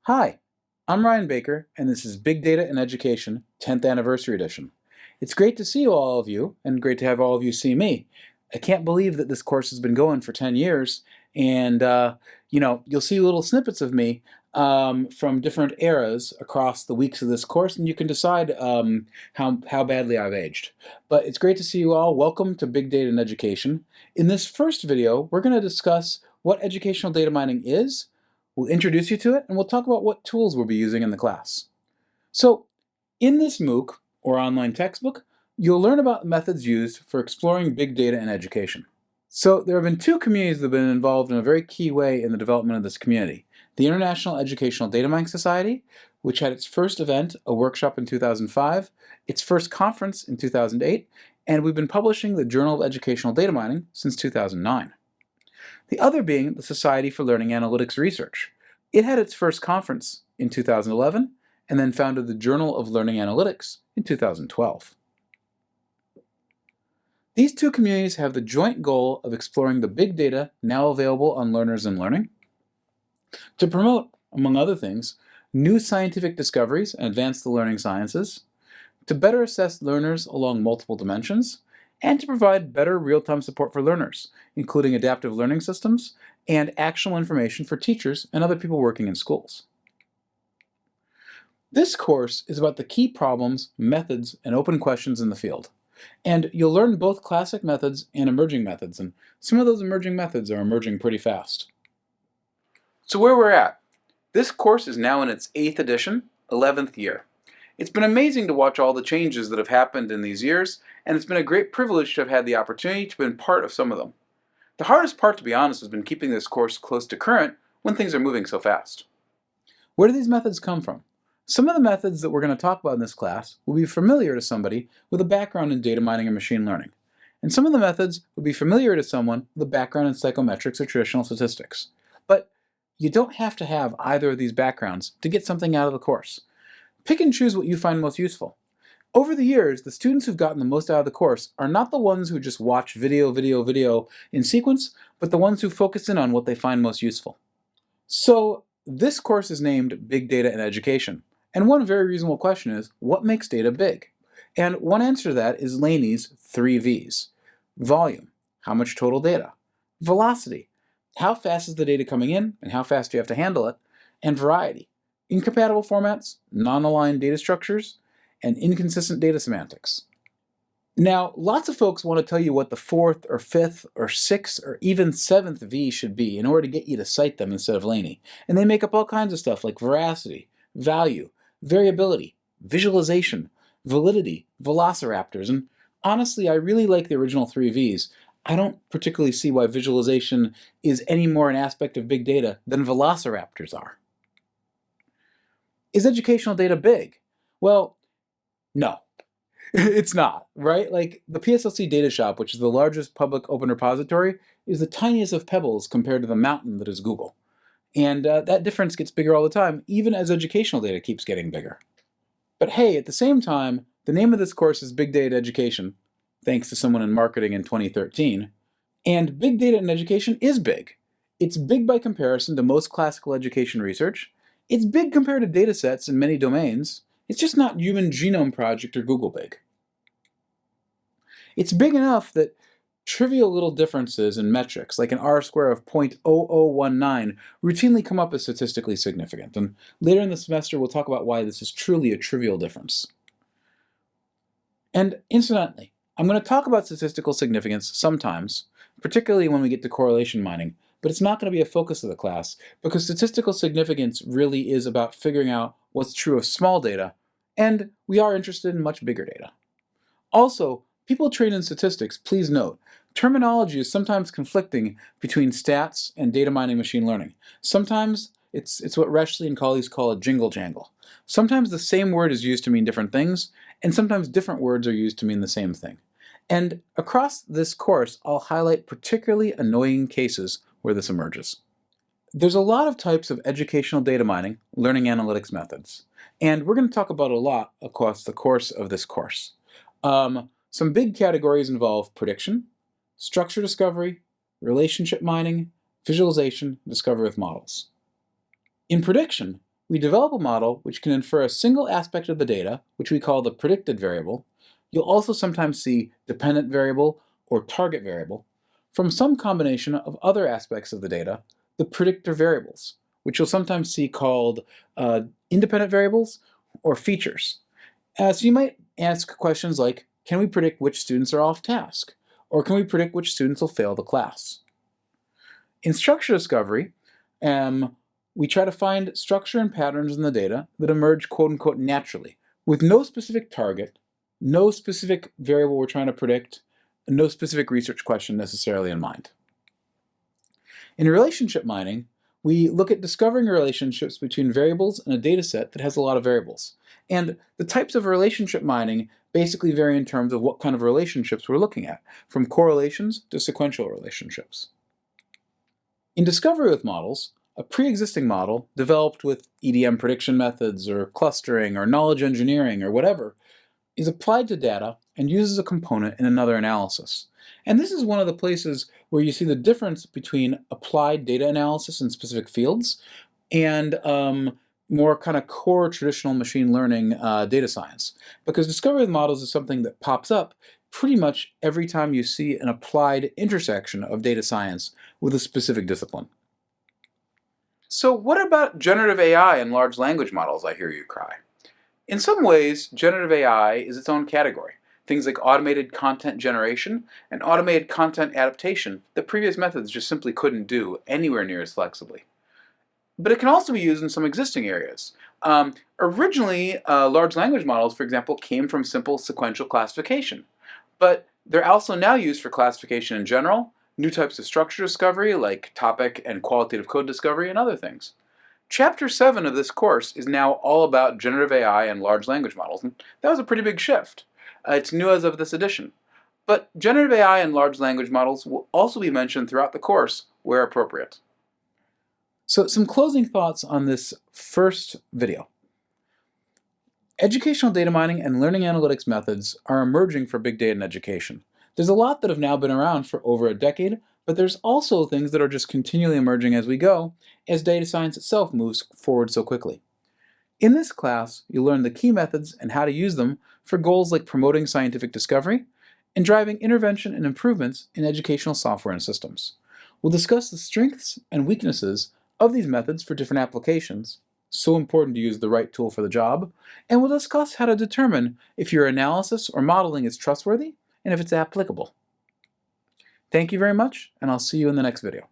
Hi, I'm Ryan Baker, and this is Big Data and Education 10th Anniversary Edition. It's great to see all of you, and great to have all of you see me. I can't believe that this course has been going for 10 years, and you'll see little snippets of me from different eras across the weeks of this course, and you can decide how badly I've aged. But it's great to see you all. Welcome to Big Data and Education. In this first video, we're going to discuss what educational data mining is. We'll introduce you to it, and we'll talk about what tools we'll be using in the class. So, in this MOOC, or online textbook, you'll learn about methods used for exploring big data in education. So, there have been two communities that have been involved in a very key way in the development of this community. The International Educational Data Mining Society, which had its first event, a workshop in 2005, its first conference in 2008, and we've been publishing the Journal of Educational Data Mining since 2009. The other being the Society for Learning Analytics Research. It had its first conference in 2011 and then founded the Journal of Learning Analytics in 2012. These two communities have the joint goal of exploring the big data now available on learners and learning to promote, among other things, new scientific discoveries and advance the learning sciences, to better assess learners along multiple dimensions, and to provide better real-time support for learners, including adaptive learning systems and actionable information for teachers and other people working in schools. This course is about the key problems, methods, and open questions in the field. And you'll learn both classic methods and emerging methods, and some of those emerging methods are emerging pretty fast. So where we're at. This course is now in its 8th edition, 11th year. It's been amazing to watch all the changes that have happened in these years, and it's been a great privilege to have had the opportunity to be part of some of them. The hardest part, to be honest, has been keeping this course close to current when things are moving so fast. Where do these methods come from? Some of the methods that we're going to talk about in this class will be familiar to somebody with a background in data mining and machine learning. And some of the methods would be familiar to someone with a background in psychometrics or traditional statistics. But you don't have to have either of these backgrounds to get something out of the course. Pick and choose what you find most useful. Over the years, the students who've gotten the most out of the course are not the ones who just watch video in sequence, but the ones who focus in on what they find most useful. So this course is named Big Data and Education. And one very reasonable question is, what makes data big? And one answer to that is Laney's 3 V's. Volume, how much total data. Velocity, how fast is the data coming in and how fast do you have to handle it. And variety, incompatible formats, non-aligned data structures, and inconsistent data semantics. Now, lots of folks want to tell you what the 4th or 5th or 6th or even 7th V should be in order to get you to cite them instead of Laney. And they make up all kinds of stuff like veracity, value, variability, visualization, validity, velociraptors, and honestly, I really like the original 3 V's. I don't particularly see why visualization is any more an aspect of big data than velociraptors are. Is educational data big? Well, no. It's not, right? Like the PSLC Data Shop, which is the largest public open repository, is the tiniest of pebbles compared to the mountain that is Google. And that difference gets bigger all the time, even as educational data keeps getting bigger. But hey, at the same time, the name of this course is Big Data Education, thanks to someone in marketing in 2013. And big data in education is big. It's big by comparison to most classical education research. It's big compared to data sets in many domains. It's just not Human Genome Project or Google big. It's big enough that trivial little differences in metrics, like an R-square of 0.0019, routinely come up as statistically significant. And later in the semester, we'll talk about why this is truly a trivial difference. And incidentally, I'm going to talk about statistical significance sometimes, particularly when we get to correlation mining, but it's not going to be a focus of the class because statistical significance really is about figuring out what's true of small data, and we are interested in much bigger data. Also, people trained in statistics, please note, terminology is sometimes conflicting between stats and data mining machine learning. Sometimes it's what Reshley and colleagues call a jingle jangle. Sometimes the same word is used to mean different things, and sometimes different words are used to mean the same thing. And across this course, I'll highlight particularly annoying cases where this emerges. There's a lot of types of educational data mining, learning analytics methods, and we're going to talk about a lot across the course of this course. Some big categories involve prediction, structure discovery, relationship mining, visualization, discovery with models. In prediction, We develop a model which can infer a single aspect of the data, which we call the predicted variable. You'll also sometimes see dependent variable or target variable, from some combination of other aspects of the data, the predictor variables, which you'll sometimes see called independent variables or features. So you might ask questions like, can we predict which students are off task? Or can we predict which students will fail the class? In structure discovery, we try to find structure and patterns in the data that emerge quote-unquote naturally, with no specific target, no specific variable we're trying to predict, and no specific research question necessarily in mind. In relationship mining, we look at discovering relationships between variables in a data set that has a lot of variables. And the types of relationship mining basically vary in terms of what kind of relationships we're looking at, from correlations to sequential relationships. In discovery with models, a pre-existing model developed with EDM prediction methods or clustering or knowledge engineering or whatever is applied to data and uses a component in another analysis. And this is one of the places where you see the difference between applied data analysis in specific fields and more kind of core traditional machine learning data science. Because discovery with models is something that pops up pretty much every time you see an applied intersection of data science with a specific discipline. So what about generative AI and large language models, I hear you cry? In some ways, generative AI is its own category. Things like automated content generation and automated content adaptation that previous methods just simply couldn't do anywhere near as flexibly. But it can also be used in some existing areas. Originally, large language models, for example, came from simple sequential classification. But they're also now used for classification in general, new types of structure discovery like topic and qualitative code discovery, and other things. Chapter 7 of this course is now all about generative AI and large language models, and that was a pretty big shift. It's new as of this edition. But generative AI and large language models will also be mentioned throughout the course where appropriate. So some closing thoughts on this first video. Educational data mining and learning analytics methods are emerging for big data in education. There's a lot that have now been around for over a decade, but there's also things that are just continually emerging as we go, as data science itself moves forward so quickly. In this class, you'll learn the key methods and how to use them for goals like promoting scientific discovery and driving intervention and improvements in educational software and systems. We'll discuss the strengths and weaknesses of these methods for different applications, so important to use the right tool for the job, and we'll discuss how to determine if your analysis or modeling is trustworthy and if it's applicable. Thank you very much, and I'll see you in the next video.